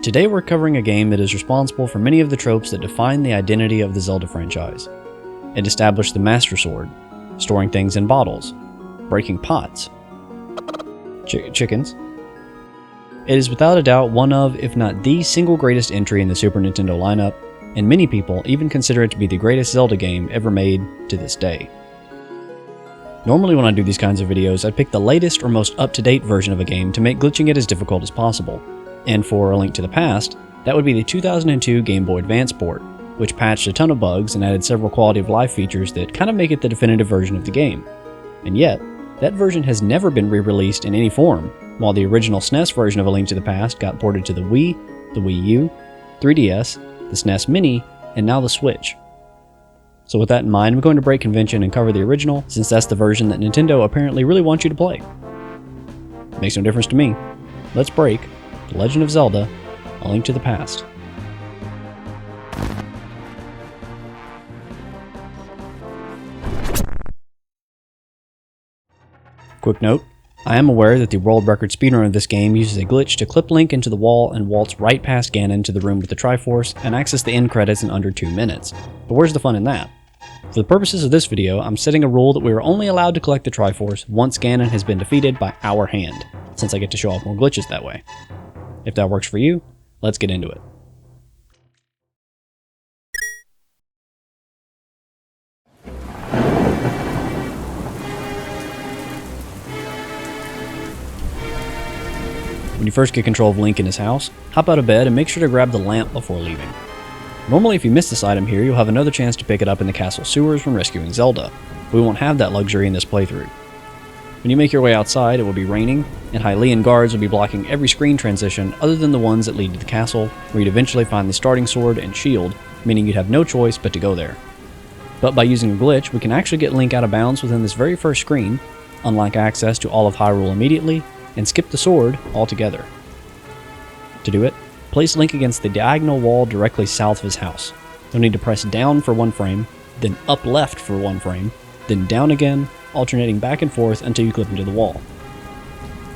Today we're covering a game that is responsible for many of the tropes that define the identity of the Zelda franchise. It established the Master Sword, storing things in bottles, breaking pots, chickens. It is without a doubt one of, if not the single greatest entry in the Super Nintendo lineup, and many people even consider it to be the greatest Zelda game ever made to this day. Normally when I do these kinds of videos, I pick the latest or most up-to-date version of a game to make glitching it as difficult as possible. And for A Link to the Past, that would be the 2002 Game Boy Advance port, which patched a ton of bugs and added several quality of life features that kind of make it the definitive version of the game. And yet, that version has never been re-released in any form, while the original SNES version of A Link to the Past got ported to the Wii, the Wii U, 3DS, the SNES Mini, and now the Switch. So with that in mind, I'm going to break convention and cover the original, since that's the version that Nintendo apparently really wants you to play. Makes no difference to me. Let's break The Legend of Zelda, A Link to the Past. Quick note, I am aware that the world record speedrun of this game uses a glitch to clip Link into the wall and waltz right past Ganon to the room with the Triforce and access the end credits in under 2 minutes. But where's the fun in that? For the purposes of this video, I'm setting a rule that we are only allowed to collect the Triforce once Ganon has been defeated by our hand, since I get to show off more glitches that way. If that works for you, let's get into it. When you first get control of Link in his house, hop out of bed and make sure to grab the lamp before leaving. Normally if you miss this item here, you'll have another chance to pick it up in the castle sewers when rescuing Zelda, but we won't have that luxury in this playthrough. When you make your way outside, it will be raining, and Hylian guards will be blocking every screen transition other than the ones that lead to the castle, where you'd eventually find the starting sword and shield, meaning you'd have no choice but to go there. But by using a glitch, we can actually get Link out of bounds within this very first screen, unlock access to all of Hyrule immediately, and skip the sword altogether. To do it, place Link against the diagonal wall directly south of his house. You'll need to press down for 1 frame, then up left for 1 frame, then down again, alternating back and forth until you clip into the wall.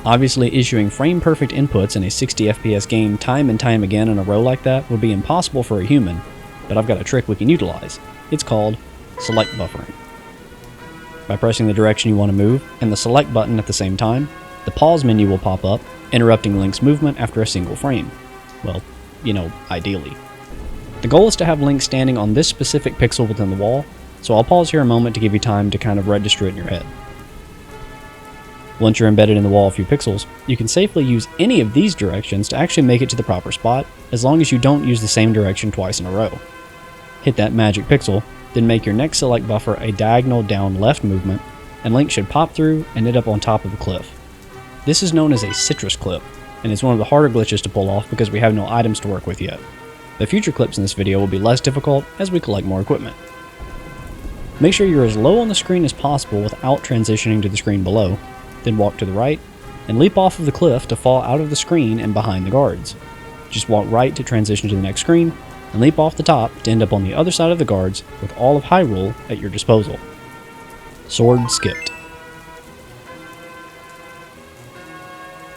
Obviously, issuing frame-perfect inputs in a 60 FPS game time and time again in a row like that would be impossible for a human, but I've got a trick we can utilize. It's called select buffering. By pressing the direction you want to move and the select button at the same time, the pause menu will pop up, interrupting Link's movement after a single frame. Well, ideally. The goal is to have Link standing on this specific pixel within the wall, so I'll pause here a moment to give you time to kind of register it in your head. Once you're embedded in the wall a few pixels, you can safely use any of these directions to actually make it to the proper spot, as long as you don't use the same direction twice in a row. Hit that magic pixel, then make your next select buffer a diagonal down left movement, and Link should pop through and end up on top of the cliff. This is known as a citrus clip, and it's one of the harder glitches to pull off because we have no items to work with yet. The future clips in this video will be less difficult as we collect more equipment. Make sure you're as low on the screen as possible without transitioning to the screen below, then walk to the right, and leap off of the cliff to fall out of the screen and behind the guards. Just walk right to transition to the next screen, and leap off the top to end up on the other side of the guards with all of Hyrule at your disposal. Sword skipped.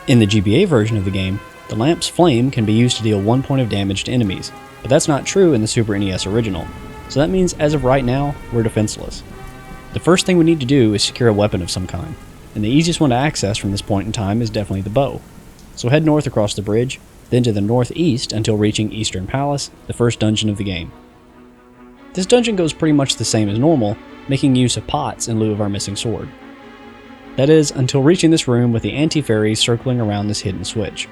In the GBA version of the game, the lamp's flame can be used to deal 1 point of damage to enemies, but that's not true in the Super NES original, so that means as of right now, we're defenseless. The first thing we need to do is secure a weapon of some kind, and the easiest one to access from this point in time is definitely the bow. So head north across the bridge, then to the northeast until reaching Eastern Palace, the first dungeon of the game. This dungeon goes pretty much the same as normal, making use of pots in lieu of our missing sword. That is, until reaching this room with the anti-fairies circling around this hidden switch.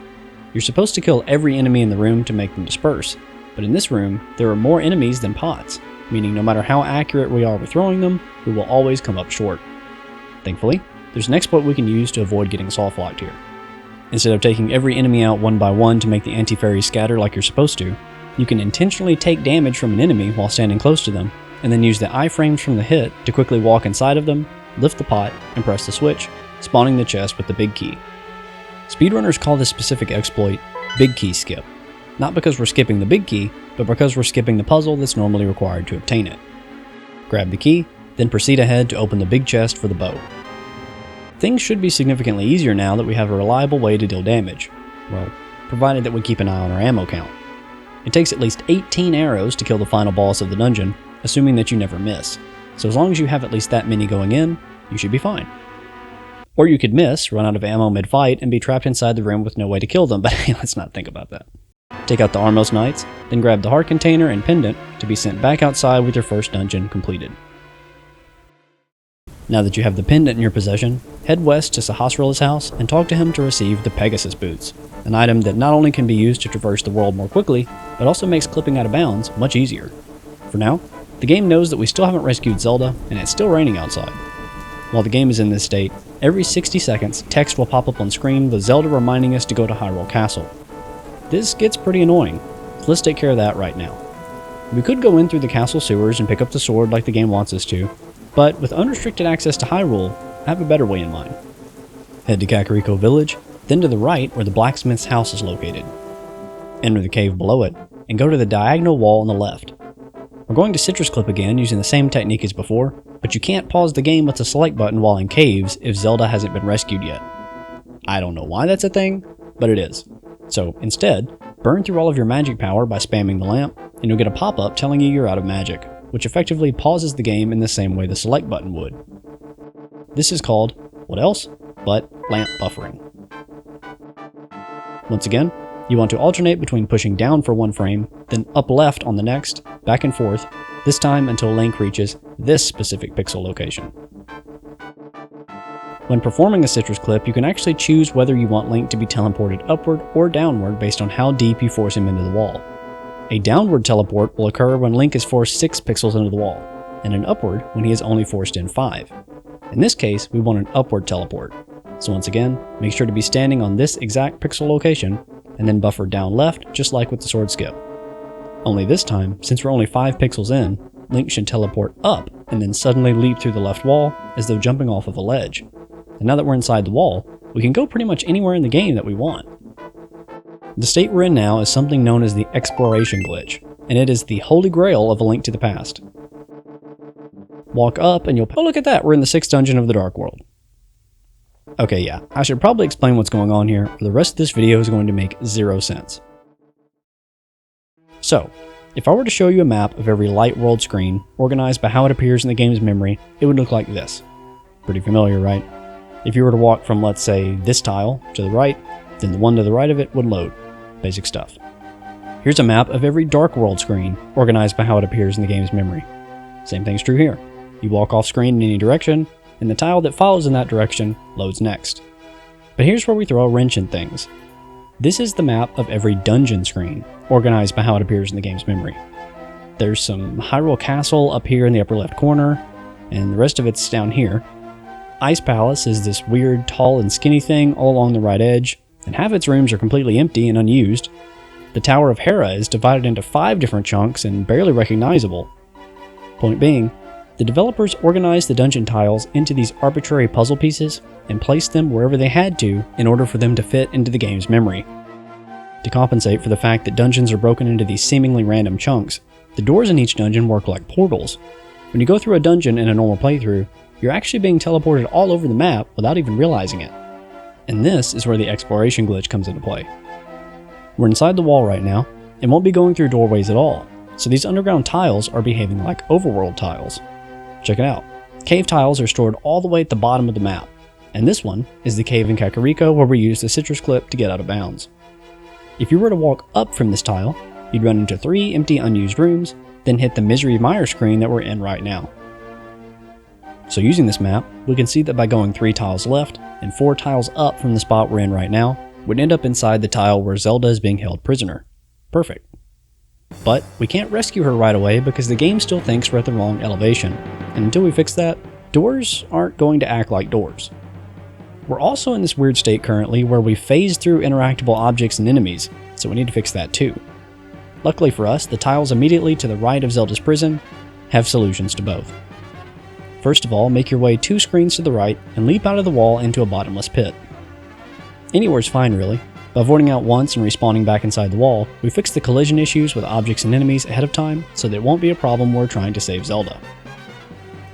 You're supposed to kill every enemy in the room to make them disperse, but in this room, there are more enemies than pots, meaning no matter how accurate we are with throwing them, we will always come up short. Thankfully, there's an exploit we can use to avoid getting soft locked here. Instead of taking every enemy out one by one to make the anti-fairies scatter like you're supposed to, you can intentionally take damage from an enemy while standing close to them, and then use the iframes from the hit to quickly walk inside of them, lift the pot, and press the switch, spawning the chest with the big key. Speedrunners call this specific exploit Big Key Skip, not because we're skipping the big key, but because we're skipping the puzzle that's normally required to obtain it. Grab the key, then proceed ahead to open the big chest for the bow. Things should be significantly easier now that we have a reliable way to deal damage. Well, provided that we keep an eye on our ammo count. It takes at least 18 arrows to kill the final boss of the dungeon, assuming that you never miss. So as long as you have at least that many going in, you should be fine. Or you could miss, run out of ammo mid-fight, and be trapped inside the room with no way to kill them, but let's not think about that. Take out the Armos Knights, then grab the heart container and pendant to be sent back outside with your first dungeon completed. Now that you have the pendant in your possession, head west to Sahasrara's house and talk to him to receive the Pegasus Boots, an item that not only can be used to traverse the world more quickly, but also makes clipping out of bounds much easier. For now, the game knows that we still haven't rescued Zelda, and it's still raining outside. While the game is in this state, every 60 seconds text will pop up on screen with Zelda reminding us to go to Hyrule Castle. This gets pretty annoying, so let's take care of that right now. We could go in through the castle sewers and pick up the sword like the game wants us to, but with unrestricted access to Hyrule, I have a better way in mind. Head to Kakariko Village, then to the right where the blacksmith's house is located. Enter the cave below it, and go to the diagonal wall on the left. We're going to Citrus Clip again using the same technique as before, but you can't pause the game with the select button while in caves if Zelda hasn't been rescued yet. I don't know why that's a thing, but it is. So instead, burn through all of your magic power by spamming the lamp, and you'll get a pop-up telling you you're out of magic, which effectively pauses the game in the same way the select button would. This is called, what else but lamp buffering. Once again, you want to alternate between pushing down for one frame, then up left on the next, back and forth, this time until Link reaches this specific pixel location. When performing a Citrus Clip, you can actually choose whether you want Link to be teleported upward or downward based on how deep you force him into the wall. A downward teleport will occur when Link is forced 6 pixels into the wall, and an upward when he is only forced in 5. In this case, we want an upward teleport. So once again, make sure to be standing on this exact pixel location, and then buffer down left just like with the sword skip. Only this time, since we're only 5 pixels in, Link should teleport up and then suddenly leap through the left wall as though jumping off of a ledge. And now that we're inside the wall, we can go pretty much anywhere in the game that we want. The state we're in now is something known as the Exploration Glitch, and it is the holy grail of A Link to the Past. Walk up and oh look at that, we're in the 6th dungeon of the Dark World. Okay, yeah, I should probably explain what's going on here, or the rest of this video is going to make 0 sense. So, if I were to show you a map of every Light World screen, organized by how it appears in the game's memory, it would look like this. Pretty familiar, right? If you were to walk from, let's say, this tile to the right, then the one to the right of it would load. Basic stuff. Here's a map of every Dark World screen, organized by how it appears in the game's memory. Same thing's true here. You walk off screen in any direction, and the tile that follows in that direction loads next. But here's where we throw a wrench in things. This is the map of every dungeon screen, organized by how it appears in the game's memory. There's some Hyrule Castle up here in the upper left corner, and the rest of it's down here. Ice Palace is this weird, tall and skinny thing all along the right edge, and half its rooms are completely empty and unused. The Tower of Hera is divided into 5 different chunks and barely recognizable. Point being, the developers organized the dungeon tiles into these arbitrary puzzle pieces and placed them wherever they had to in order for them to fit into the game's memory. To compensate for the fact that dungeons are broken into these seemingly random chunks, the doors in each dungeon work like portals. When you go through a dungeon in a normal playthrough, you're actually being teleported all over the map without even realizing it. And this is where the exploration glitch comes into play. We're inside the wall right now, and won't be going through doorways at all, so these underground tiles are behaving like overworld tiles. Check it out. Cave tiles are stored all the way at the bottom of the map, and this one is the cave in Kakariko where we use the Citrus Clip to get out of bounds. If you were to walk up from this tile, you'd run into 3 empty unused rooms, then hit the Misery Mire screen that we're in right now. So using this map, we can see that by going 3 tiles left and 4 tiles up from the spot we're in right now, we'd end up inside the tile where Zelda is being held prisoner. Perfect. But we can't rescue her right away because the game still thinks we're at the wrong elevation, and until we fix that, doors aren't going to act like doors. We're also in this weird state currently where we phase through interactable objects and enemies, so we need to fix that too. Luckily for us, the tiles immediately to the right of Zelda's prison have solutions to both. First of all, make your way 2 screens to the right and leap out of the wall into a bottomless pit. Anywhere's fine really. By avoiding out once and respawning back inside the wall, we fix the collision issues with objects and enemies ahead of time so that it won't be a problem when we're trying to save Zelda.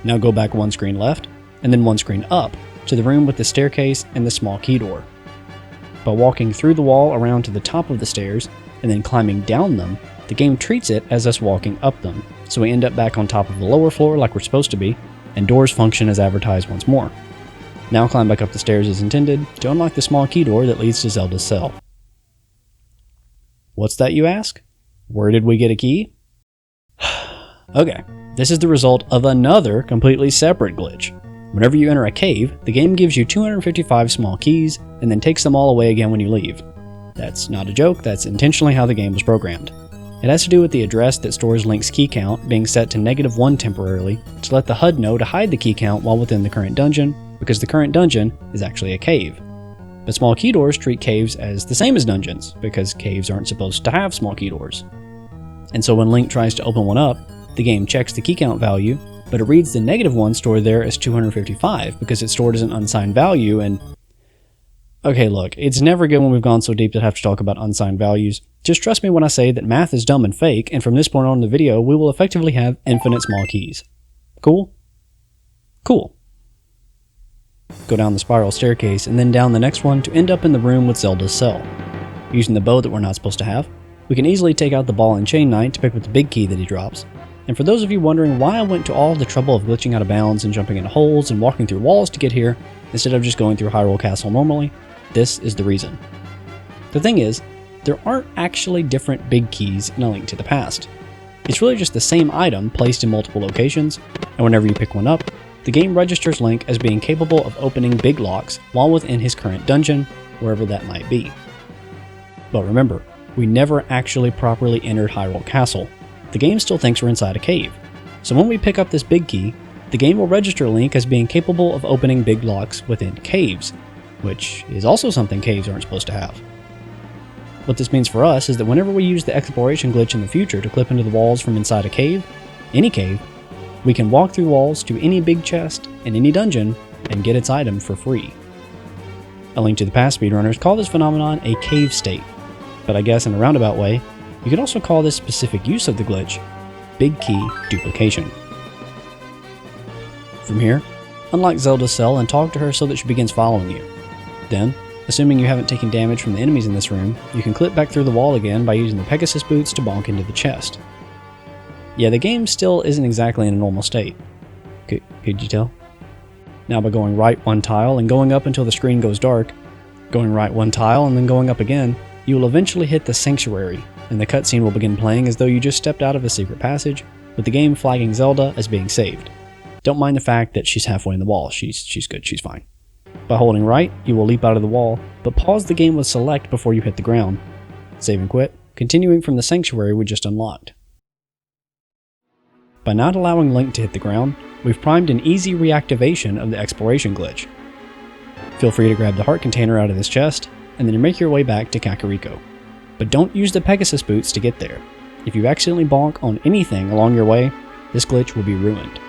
Now go back 1 screen left, and then 1 screen up, to the room with the staircase and the small key door. by walking through the wall around to the top of the stairs and then climbing down them, the game treats it as us walking up them, so we end up back on top of the lower floor like we're supposed to be, and doors function as advertised once more. Now climb back up the stairs as intended to unlock the small key door that leads to Zelda's cell. What's that, you ask? Where did we get a key? Okay, this is the result of another completely separate glitch. Whenever you enter a cave, the game gives you 255 small keys and then takes them all away again when you leave. That's not a joke, that's intentionally how the game was programmed. It has to do with the address that stores Link's key count being set to -1 temporarily to let the HUD know to hide the key count while within the current dungeon, because the current dungeon is actually a cave. But small key doors treat caves as the same as dungeons, because caves aren't supposed to have small key doors. And so when Link tries to open one up, the game checks the key count value, but it reads the -1 stored there as 255 because it's stored as an unsigned value, and... Okay, look, it's never good when we've gone so deep to have to talk about unsigned values. Just trust me when I say that math is dumb and fake, and from this point on in the video, we will effectively have infinite small keys. Cool? Cool. Go down the spiral staircase and then down the next one to end up in the room with Zelda's cell. Using the bow that we're not supposed to have, we can easily take out the ball and chain knight to pick up the big key that he drops. And for those of you wondering why I went to all the trouble of glitching out of bounds and jumping into holes and walking through walls to get here, instead of just going through Hyrule Castle normally, this is the reason. The thing is, there aren't actually different big keys in A Link to the Past. It's really just the same item placed in multiple locations, and whenever you pick one up, the game registers Link as being capable of opening big locks while within his current dungeon, wherever that might be. But remember, we never actually properly entered Hyrule Castle. The game still thinks we're inside a cave. So when we pick up this big key, the game will register Link as being capable of opening big locks within caves, which is also something caves aren't supposed to have. What this means for us is that whenever we use the exploration glitch in the future to clip into the walls from inside a cave, any cave, we can walk through walls to any big chest in any dungeon and get its item for free. A Link to the Past speedrunners call this phenomenon a cave state, but I guess in a roundabout way, you could also call this specific use of the glitch Big Key Duplication. From here, unlock Zelda's cell and talk to her so that she begins following you. Then, assuming you haven't taken damage from the enemies in this room, you can clip back through the wall again by using the Pegasus boots to bonk into the chest. Yeah, the game still isn't exactly in a normal state. Could you tell? Now by going right one tile and going up until the screen goes dark, going right one tile and then going up again, you will eventually hit the Sanctuary, and the cutscene will begin playing as though you just stepped out of a secret passage, with the game flagging Zelda as being saved. Don't mind the fact that she's halfway in the wall, she's good, she's fine. By holding right, you will leap out of the wall, but pause the game with select before you hit the ground. Save and quit, continuing from the Sanctuary we just unlocked. By not allowing Link to hit the ground, we've primed an easy reactivation of the exploration glitch. Feel free to grab the heart container out of this chest, and then make your way back to Kakariko. But don't use the Pegasus boots to get there. If you accidentally bonk on anything along your way, this glitch will be ruined.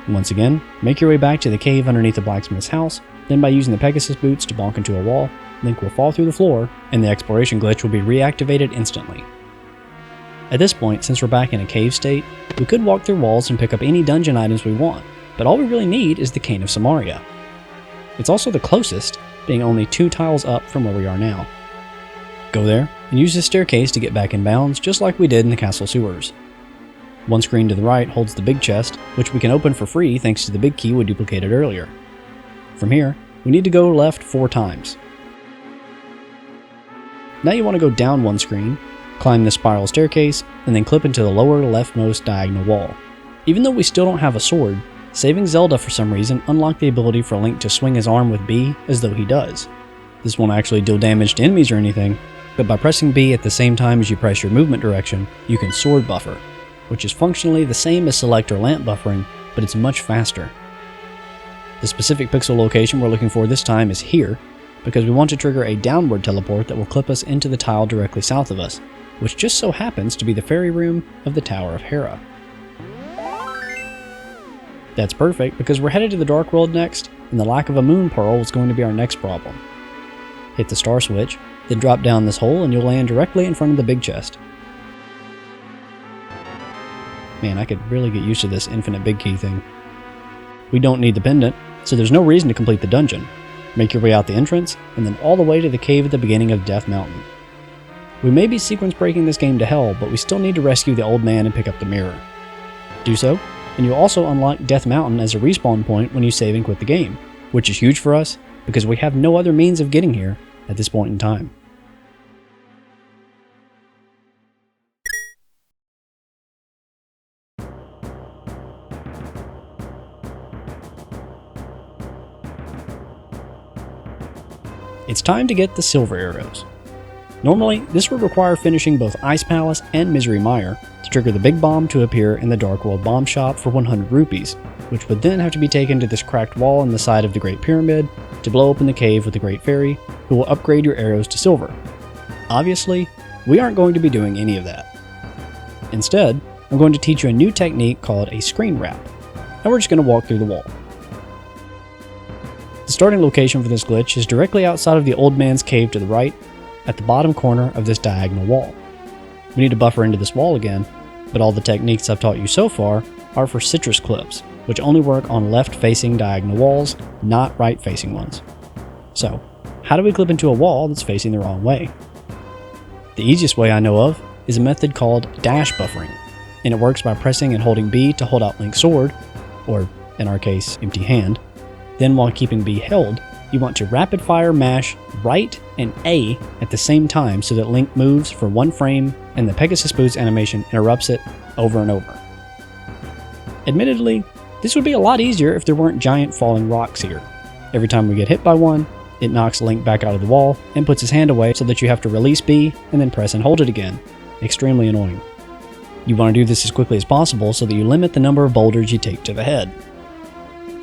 Once again, make your way back to the cave underneath the blacksmith's house, then by using the Pegasus boots to bonk into a wall, Link will fall through the floor, and the exploration glitch will be reactivated instantly. At this point, since we're back in a cave state, we could walk through walls and pick up any dungeon items we want, but all we really need is the Cane of Somaria. It's also the closest, being only 2 tiles up from where we are now. Go there, and use the staircase to get back in bounds, just like we did in the castle sewers. One screen to the right holds the big chest, which we can open for free thanks to the big key we duplicated earlier. From here, we need to go left 4 times. Now you want to go down one screen, climb the spiral staircase, and then clip into the lower leftmost diagonal wall. Even though we still don't have a sword, saving Zelda for some reason unlocked the ability for Link to swing his arm with B as though he does. This won't actually deal damage to enemies or anything, but by pressing B at the same time as you press your movement direction, you can sword buffer, which is functionally the same as select or lamp buffering, but it's much faster. The specific pixel location we're looking for this time is here, because we want to trigger a downward teleport that will clip us into the tile directly south of us, which just so happens to be the fairy room of the Tower of Hera. That's perfect because we're headed to the Dark World next, and the lack of a moon pearl is going to be our next problem. Hit the star switch, then drop down this hole and you'll land directly in front of the big chest. Man, I could really get used to this infinite big key thing. We don't need the pendant, so there's no reason to complete the dungeon. make your way out the entrance, and then all the way to the cave at the beginning of Death Mountain. We may be sequence breaking this game to hell, but we still need to rescue the old man and pick up the mirror. Do so, and you'll also unlock Death Mountain as a respawn point when you save and quit the game, which is huge for us because we have no other means of getting here at this point in time. It's time to get the silver arrows. Normally, this would require finishing both Ice Palace and Misery Mire to trigger the big bomb to appear in the Dark World bomb shop for 100 rupees, which would then have to be taken to this cracked wall in the side of the Great Pyramid to blow open the cave with the Great Fairy, who will upgrade your arrows to silver. Obviously, we aren't going to be doing any of that. Instead, I'm going to teach you a new technique called a screen wrap, and we're just going to walk through the wall. The starting location for this glitch is directly outside of the old man's cave to the right, at the bottom corner of this diagonal wall. We need to buffer into this wall again, but all the techniques I've taught you so far are for citrus clips, which only work on left-facing diagonal walls, not right-facing ones. So, how do we clip into a wall that's facing the wrong way? The easiest way I know of is a method called dash buffering, and it works by pressing and holding B to hold out Link's sword, or in our case, empty hand. Then while keeping B held, you want to rapid fire mash right and A at the same time so that Link moves for one frame and the Pegasus Boots animation interrupts it over and over. Admittedly, this would be a lot easier if there weren't giant falling rocks here. Every time we get hit by one, it knocks Link back out of the wall and puts his hand away so that you have to release B and then press and hold it again. Extremely annoying. You want to do this as quickly as possible so that you limit the number of boulders you take to the head.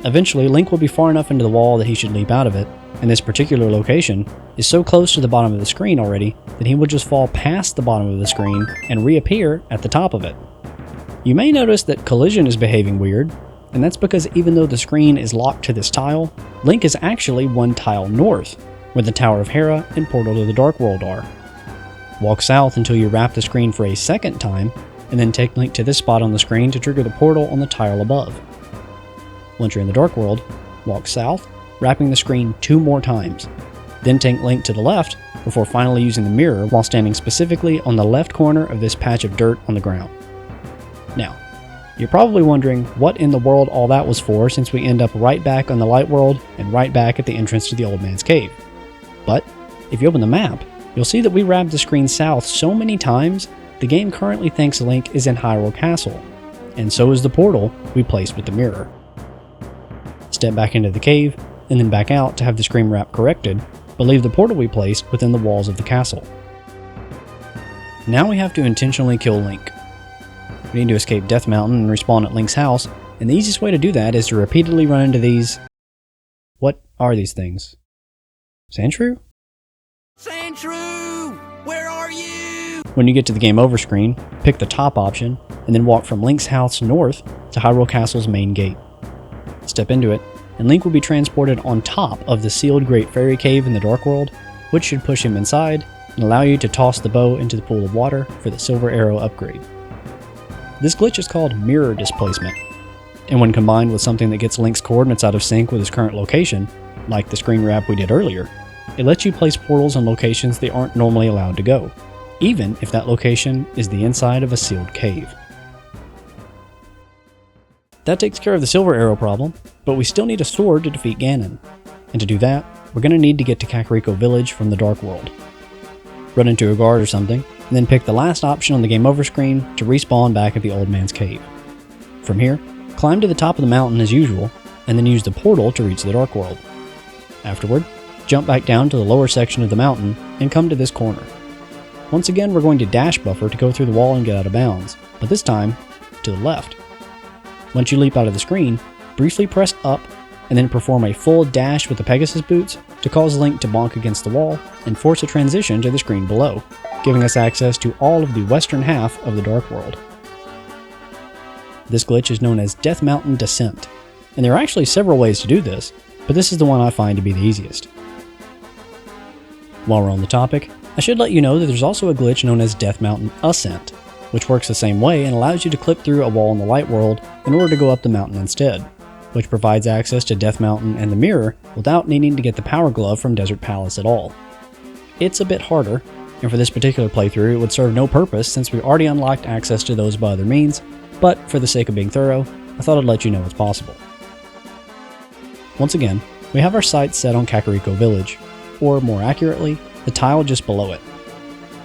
Eventually, Link will be far enough into the wall that he should leap out of it, and this particular location is so close to the bottom of the screen already that he will just fall past the bottom of the screen and reappear at the top of it. You may notice that collision is behaving weird, and that's because even though the screen is locked to this tile, Link is actually one tile north, where the Tower of Hera and Portal to the Dark World are. Walk south until you wrap the screen for a second time, and then take Link to this spot on the screen to trigger the portal on the tile above. Once you're in the Dark World, walk south, wrapping the screen 2 more times. Then take Link to the left before finally using the mirror while standing specifically on the left corner of this patch of dirt on the ground. Now, you're probably wondering what in the world all that was for since we end up right back on the Light World and right back at the entrance to the Old Man's Cave. But, if you open the map, you'll see that we wrapped the screen south so many times, the game currently thinks Link is in Hyrule Castle, and so is the portal we placed with the mirror. Step back into the cave, and then back out to have the screen wrap corrected, but leave the portal we placed within the walls of the castle. Now we have to intentionally kill Link. We need to escape Death Mountain and respawn at Link's house, and the easiest way to do that is to repeatedly run into these... What are these things? Sandshrew? Sandshrew! Where are you? When you get to the Game Over screen, pick the top option, and then walk from Link's house north to Hyrule Castle's main gate. Step into it, and Link will be transported on top of the sealed Great Fairy Cave in the Dark World, which should push him inside and allow you to toss the bow into the pool of water for the silver arrow upgrade. This glitch is called mirror displacement, and when combined with something that gets Link's coordinates out of sync with his current location, like the screen wrap we did earlier, it lets you place portals on locations they aren't normally allowed to go, even if that location is the inside of a sealed cave. That takes care of the silver arrow problem, but we still need a sword to defeat Ganon. And to do that, we're going to need to get to Kakariko Village from the Dark World. Run into a guard or something, and then pick the last option on the Game Over screen to respawn back at the Old Man's Cave. From here, climb to the top of the mountain as usual, and then use the portal to reach the Dark World. Afterward, jump back down to the lower section of the mountain and come to this corner. Once again, we're going to dash buffer to go through the wall and get out of bounds, but this time, to the left. Once you leap out of the screen, briefly press up and then perform a full dash with the Pegasus Boots to cause Link to bonk against the wall and force a transition to the screen below, giving us access to all of the western half of the Dark World. This glitch is known as Death Mountain Descent, and there are actually several ways to do this, but this is the one I find to be the easiest. While we're on the topic, I should let you know that there's also a glitch known as Death Mountain Ascent, which works the same way and allows you to clip through a wall in the Light World in order to go up the mountain instead. which provides access to Death Mountain and the Mirror without needing to get the Power Glove from Desert Palace at all. It's a bit harder, and for this particular playthrough it would serve no purpose since we already unlocked access to those by other means, but for the sake of being thorough, I thought I'd let you know it's possible. Once again, we have our sights set on Kakariko Village, or more accurately, the tile just below it.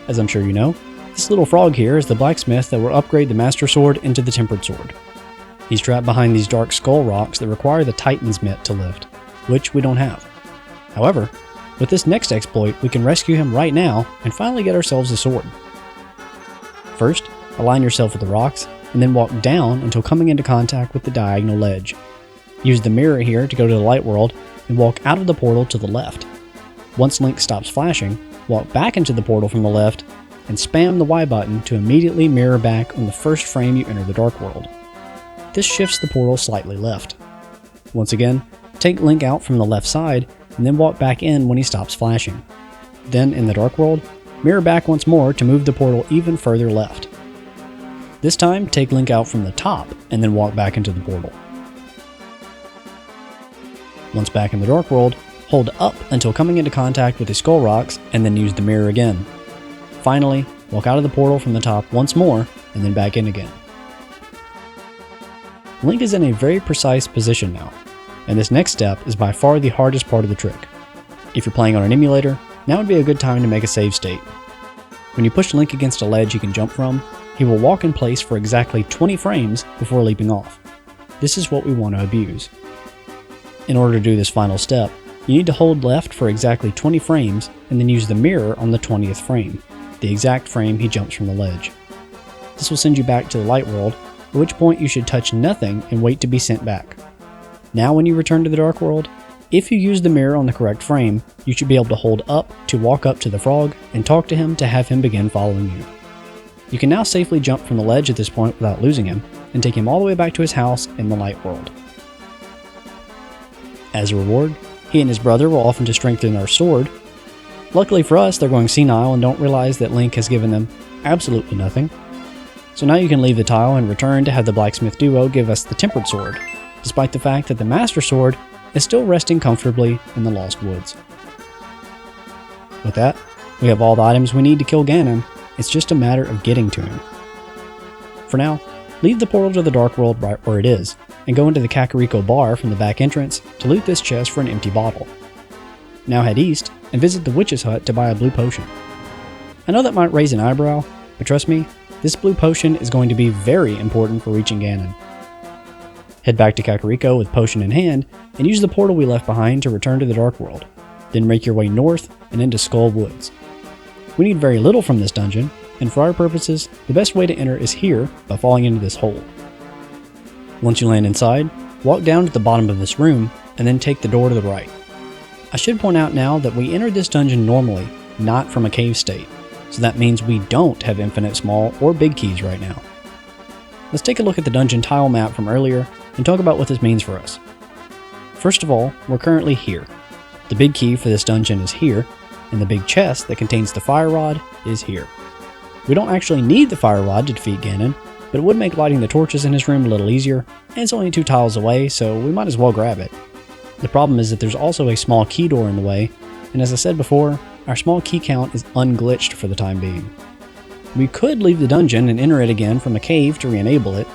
As I'm sure you know, this little frog here is the blacksmith that will upgrade the Master Sword into the Tempered Sword. He's trapped behind these dark skull rocks that require the Titan's Mitt to lift, which we don't have. However, with this next exploit, we can rescue him right now and finally get ourselves a sword. First, align yourself with the rocks, and then walk down until coming into contact with the diagonal ledge. Use the mirror here to go to the light world, and walk out of the portal to the left. Once Link stops flashing, walk back into the portal from the left, and spam the Y button to immediately mirror back on the first frame you enter the Dark World. This shifts the portal slightly left. Once again, take Link out from the left side, and then walk back in when he stops flashing. Then, in the Dark World, mirror back once more to move the portal even further left. This time, take Link out from the top, and then walk back into the portal. Once back in the Dark World, hold up until coming into contact with the Skull Rocks, and then use the mirror again. Finally, walk out of the portal from the top once more, and then back in again. Link is in a very precise position now, and this next step is by far the hardest part of the trick. If you're playing on an emulator, now would be a good time to make a save state. When you push Link against a ledge he can jump from, he will walk in place for exactly 20 frames before leaping off. This is what we want to abuse. In order to do this final step, you need to hold left for exactly 20 frames and then use the mirror on the 20th frame, the exact frame he jumps from the ledge. This will send you back to the light world, at which point you should touch nothing and wait to be sent back. Now when you return to the Dark World, if you use the mirror on the correct frame, you should be able to hold up to walk up to the frog and talk to him to have him begin following you. You can now safely jump from the ledge at this point without losing him, and take him all the way back to his house in the light world. As a reward, he and his brother will often to strengthen our sword. Luckily for us, they're going senile and don't realize that Link has given them absolutely nothing. So now you can leave the tile and return to have the blacksmith duo give us the Tempered Sword, despite the fact that the Master Sword is still resting comfortably in the Lost Woods. With that, we have all the items we need to kill Ganon. It's just a matter of getting to him. For now, leave the portal to the Dark World right where it is, and go into the Kakariko bar from the back entrance to loot this chest for an empty bottle. Now head east and visit the witch's hut to buy a blue potion. I know that might raise an eyebrow, but trust me, this blue potion is going to be very important for reaching Ganon. Head back to Kakariko with potion in hand, and use the portal we left behind to return to the Dark World. Then make your way north and into Skull Woods. We need very little from this dungeon, and for our purposes, the best way to enter is here by falling into this hole. Once you land inside, walk down to the bottom of this room, and then take the door to the right. I should point out now that we entered this dungeon normally, not from a cave state, so that means we don't have infinite small or big keys right now. Let's take a look at the dungeon tile map from earlier and talk about what this means for us. First of all, we're currently here. The big key for this dungeon is here, and the big chest that contains the fire rod is here. We don't actually need the fire rod to defeat Ganon, but it would make lighting the torches in his room a little easier, and it's only 2 tiles away, so we might as well grab it. The problem is that there's also a small key door in the way, and as I said before, our small key count is unglitched for the time being. We could leave the dungeon and enter it again from a cave to re-enable it,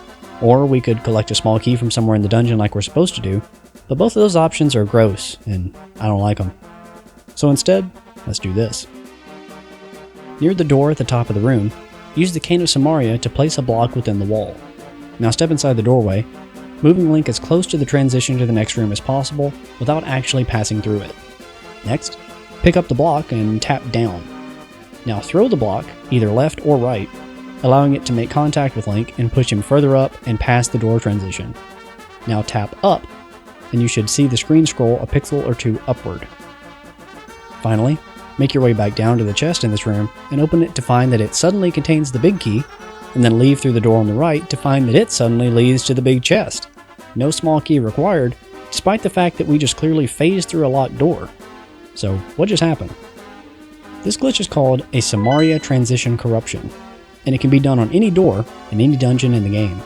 or we could collect a small key from somewhere in the dungeon like we're supposed to do, but both of those options are gross, and I don't like them. So instead, let's do this. Near the door at the top of the room, use the Cane of Somaria to place a block within the wall. Now step inside the doorway, moving Link as close to the transition to the next room as possible without actually passing through it. Next, pick up the block and tap down. Now throw the block, either left or right, allowing it to make contact with Link and push him further up and past the door transition. Now tap up, and you should see the screen scroll a pixel or 2 upward. Finally, make your way back down to the chest in this room and open it to find that it suddenly contains the big key, and then leave through the door on the right to find that it suddenly leads to the big chest. No small key required, despite the fact that we just clearly phased through a locked door. So, what just happened? This glitch is called a Somaria transition corruption, and it can be done on any door in any dungeon in the game.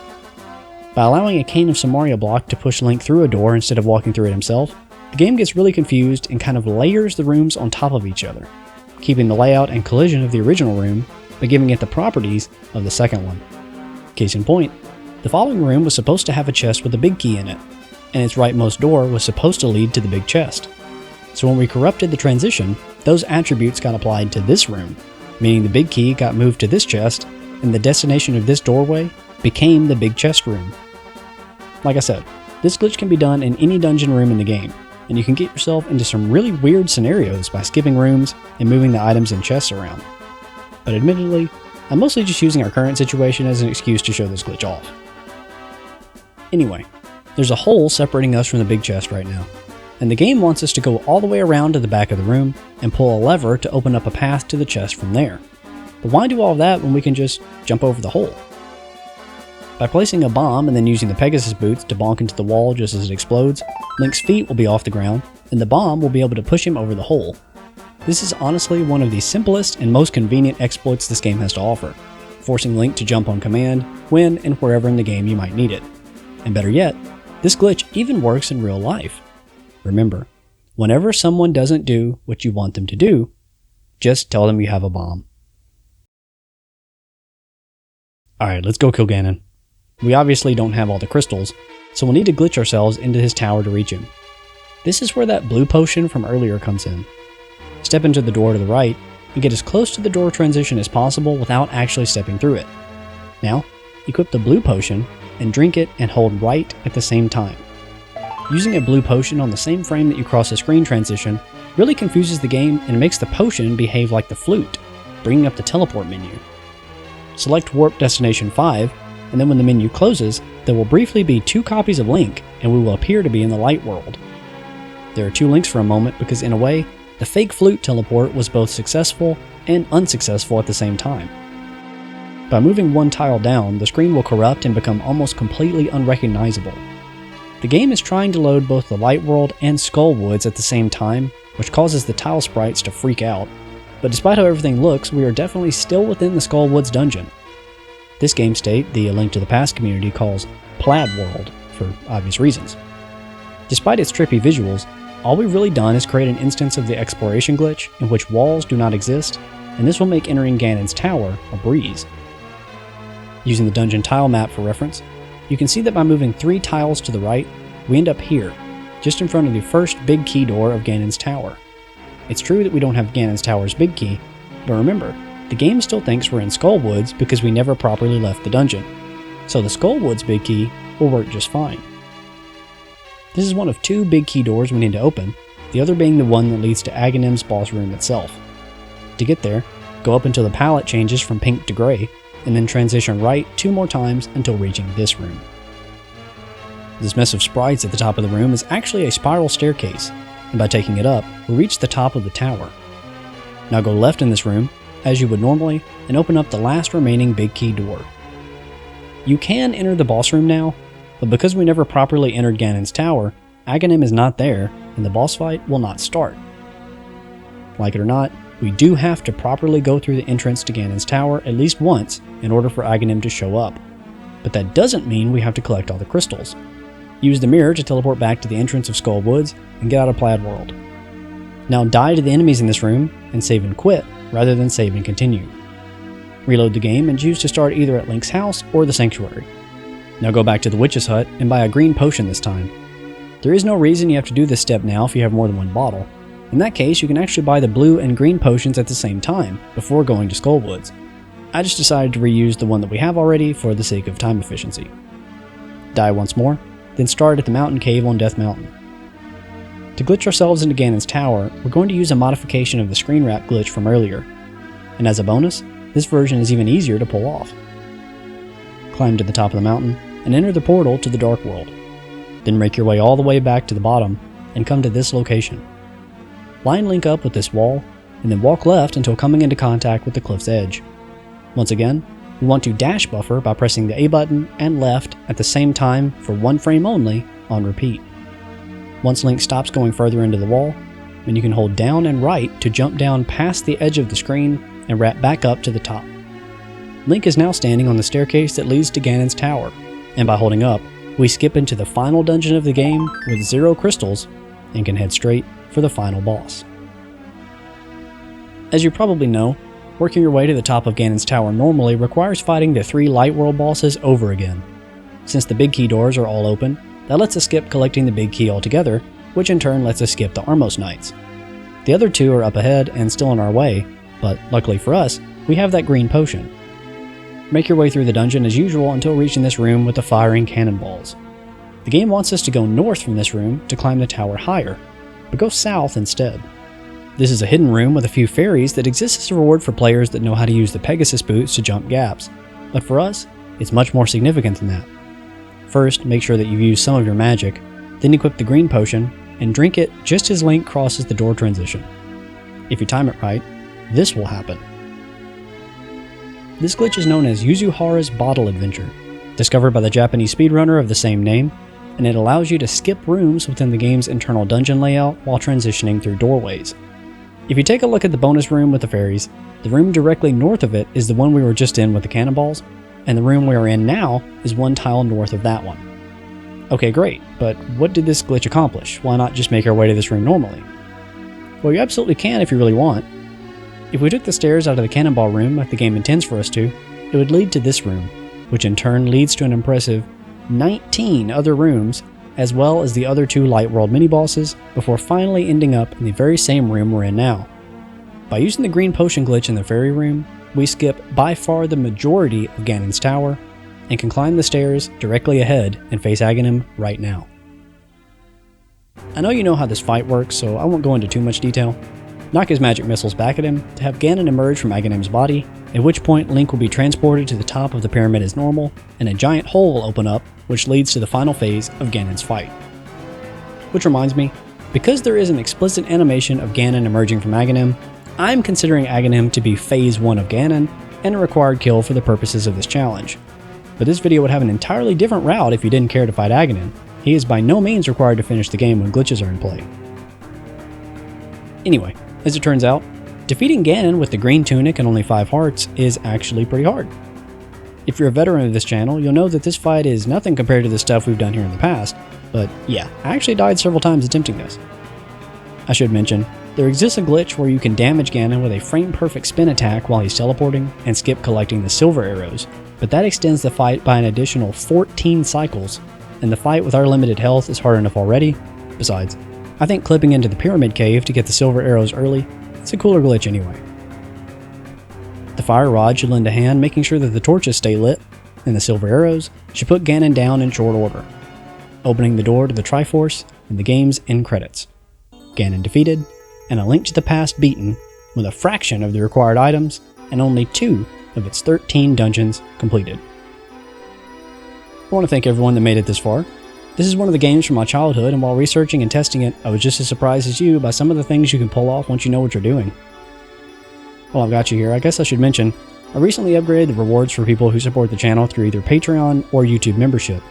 By allowing a Cane of Somaria block to push Link through a door instead of walking through it himself, the game gets really confused and kind of layers the rooms on top of each other, keeping the layout and collision of the original room, but giving it the properties of the second one. Case in point, the following room was supposed to have a chest with a big key in it, and its rightmost door was supposed to lead to the big chest. So when we corrupted the transition, those attributes got applied to this room, meaning the big key got moved to this chest, and the destination of this doorway became the big chest room. Like I said, this glitch can be done in any dungeon room in the game, and you can get yourself into some really weird scenarios by skipping rooms and moving the items and chests around. But admittedly, I'm mostly just using our current situation as an excuse to show this glitch off. Anyway, there's a hole separating us from the big chest right now, and the game wants us to go all the way around to the back of the room and pull a lever to open up a path to the chest from there. But why do all of that when we can just jump over the hole? By placing a bomb and then using the Pegasus boots to bonk into the wall just as it explodes, Link's feet will be off the ground, and the bomb will be able to push him over the hole. This is honestly one of the simplest and most convenient exploits this game has to offer, forcing Link to jump on command when and wherever in the game you might need it. And better yet, this glitch even works in real life. Remember, whenever someone doesn't do what you want them to do, just tell them you have a bomb. Alright, let's go kill Ganon. We obviously don't have all the crystals, so we'll need to glitch ourselves into his tower to reach him. This is where that blue potion from earlier comes in. Step into the door to the right, and get as close to the door transition as possible without actually stepping through it. Now, equip the blue potion, and drink it and hold right at the same time. Using a blue potion on the same frame that you cross the screen transition really confuses the game and makes the potion behave like the flute, bringing up the teleport menu. Select Warp Destination 5, and then when the menu closes, there will briefly be 2 copies of Link, and we will appear to be in the light world. There are 2 links for a moment because in a way, the fake flute teleport was both successful and unsuccessful at the same time. By moving one tile down, the screen will corrupt and become almost completely unrecognizable. The game is trying to load both the light world and Skull Woods at the same time, which causes the tile sprites to freak out, but despite how everything looks, we are definitely still within the Skull Woods dungeon. This game state, the A Link to the Past community calls Plaid World, for obvious reasons. Despite its trippy visuals, all we've really done is create an instance of the exploration glitch in which walls do not exist, and this will make entering Ganon's tower a breeze. Using the dungeon tile map for reference, you can see that by moving 3 tiles to the right, we end up here, just in front of the first big key door of Ganon's tower. It's true that we don't have Ganon's tower's big key, but remember, the game still thinks we're in Skull Woods because we never properly left the dungeon, so the Skull Woods big key will work just fine. This is one of 2 big key doors we need to open, the other being the one that leads to Aghanim's boss room itself. To get there, go up until the palette changes from pink to gray, and then transition right 2 more times until reaching this room. This mess of sprites at the top of the room is actually a spiral staircase, and by taking it up, we'll reach the top of the tower. Now go left in this room, as you would normally, and open up the last remaining big key door. You can enter the boss room now, but because we never properly entered Ganon's tower, Aghanim is not there, and the boss fight will not start. Like it or not, we do have to properly go through the entrance to Ganon's tower at least once in order for Aghanim to show up. But that doesn't mean we have to collect all the crystals. Use the mirror to teleport back to the entrance of Skull Woods and get out of Plaid World. Now die to the enemies in this room and save and quit rather than save and continue. Reload the game and choose to start either at Link's house or the Sanctuary. Now go back to the Witch's Hut and buy a green potion this time. There is no reason you have to do this step now if you have more than 1 bottle. In that case, you can actually buy the blue and green potions at the same time, before going to Skull Woods. I just decided to reuse the one that we have already for the sake of time efficiency. Die once more, then start at the mountain cave on Death Mountain. To glitch ourselves into Ganon's tower, we're going to use a modification of the screen wrap glitch from earlier. And as a bonus, this version is even easier to pull off. Climb to the top of the mountain, and enter the portal to the Dark World. Then make your way all the way back to the bottom, and come to this location. Line Link up with this wall, and then walk left until coming into contact with the cliff's edge. Once again, we want to dash buffer by pressing the A button and left at the same time for 1 frame only on repeat. Once Link stops going further into the wall, then you can hold down and right to jump down past the edge of the screen and wrap back up to the top. Link is now standing on the staircase that leads to Ganon's tower, and by holding up, we skip into the final dungeon of the game with 0 crystals and can head straight for the final boss. As you probably know, working your way to the top of Ganon's tower normally requires fighting the 3 Light World bosses over again. Since the big key doors are all open, that lets us skip collecting the big key altogether, which in turn lets us skip the Armos Knights. The other 2 are up ahead and still in our way, but luckily for us, we have that green potion. Make your way through the dungeon as usual until reaching this room with the firing cannonballs. The game wants us to go north from this room to climb the tower higher, but go south instead. This is a hidden room with a few fairies that exists as a reward for players that know how to use the Pegasus boots to jump gaps, but for us, it's much more significant than that. First, make sure that you've used some of your magic, then equip the green potion, and drink it just as Link crosses the door transition. If you time it right, this will happen. This glitch is known as Yuzuhara's Bottle Adventure, discovered by the Japanese speedrunner of the same name, and it allows you to skip rooms within the game's internal dungeon layout while transitioning through doorways. If you take a look at the bonus room with the fairies, the room directly north of it is the one we were just in with the cannonballs, and the room we are in now is one tile north of that one. Okay, great, but what did this glitch accomplish? Why not just make our way to this room normally? Well, you absolutely can if you really want. If we took the stairs out of the cannonball room like the game intends for us to, it would lead to this room, which in turn leads to an impressive 19 other rooms, as well as the other 2 Light World mini-bosses, before finally ending up in the very same room we're in now. By using the green potion glitch in the fairy room, we skip by far the majority of Ganon's tower, and can climb the stairs directly ahead and face Aghanim right now. I know you know how this fight works, so I won't go into too much detail. Knock his magic missiles back at him to have Ganon emerge from Aghanim's body, at which point Link will be transported to the top of the pyramid as normal, and a giant hole will open up, which leads to the final phase of Ganon's fight. Which reminds me, because there is an explicit animation of Ganon emerging from Aghanim, I'm considering Aghanim to be Phase 1 of Ganon, and a required kill for the purposes of this challenge. But this video would have an entirely different route if you didn't care to fight Aghanim. He is by no means required to finish the game when glitches are in play. Anyway, as it turns out, defeating Ganon with the green tunic and only 5 hearts is actually pretty hard. If you're a veteran of this channel, you'll know that this fight is nothing compared to the stuff we've done here in the past, but yeah, I actually died several times attempting this. I should mention, there exists a glitch where you can damage Ganon with a frame-perfect spin attack while he's teleporting and skip collecting the silver arrows, but that extends the fight by an additional 14 cycles, and the fight with our limited health is hard enough already. Besides, I think clipping into the pyramid cave to get the silver arrows early is a cooler glitch anyway. The fire rod should lend a hand making sure that the torches stay lit, and the silver arrows should put Ganon down in short order, opening the door to the Triforce and the game's end credits. Ganon defeated, and A Link to the Past beaten, with a fraction of the required items and only 2 of its 13 dungeons completed. I want to thank everyone that made it this far. This is one of the games from my childhood, and while researching and testing it, I was just as surprised as you by some of the things you can pull off once you know what you're doing. While I've got you here, I guess I should mention, I recently upgraded the rewards for people who support the channel through either Patreon or YouTube membership.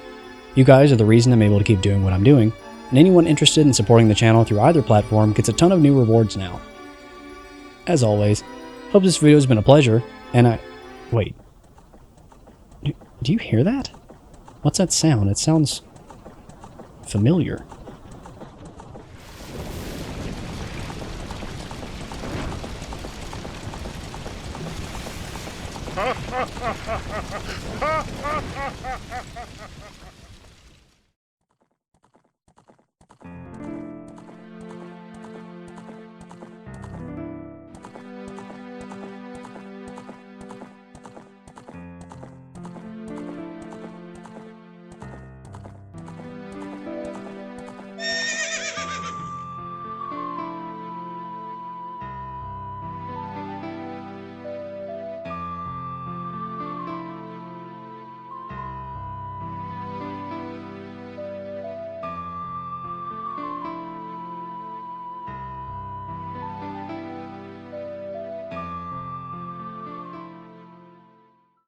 You guys are the reason I'm able to keep doing what I'm doing, and anyone interested in supporting the channel through either platform gets a ton of new rewards now. As always, hope this video has been a pleasure, and wait. Do you hear that? What's that sound? It sounds familiar. Ha ha ha ha ha ha ha ha ha ha ha!